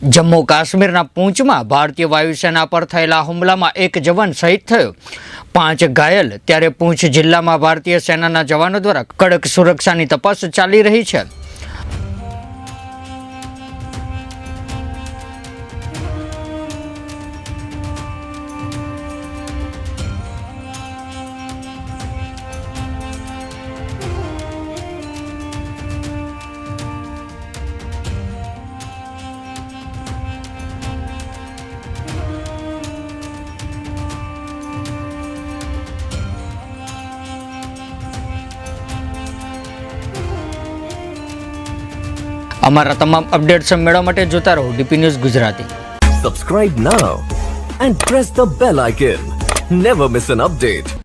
જમ્મુ કાશ્મીરના પૂંચમાં ભારતીય વાયુસેના પર થયેલા હુમલામાં એક જવાન શહીદ થયો, 5 ઘાયલ। ત્યારે પૂંચ જિલ્લામાં ભારતીય સેનાના જવાનો દ્વારા કડક સુરક્ષાની તપાસ ચાલી રહી છે। અમારા તમામ અપડેટ્સ મેળવવા માટે જોતા રહો DP news Gujarati. Subscribe now and press the bell icon. Never miss an update.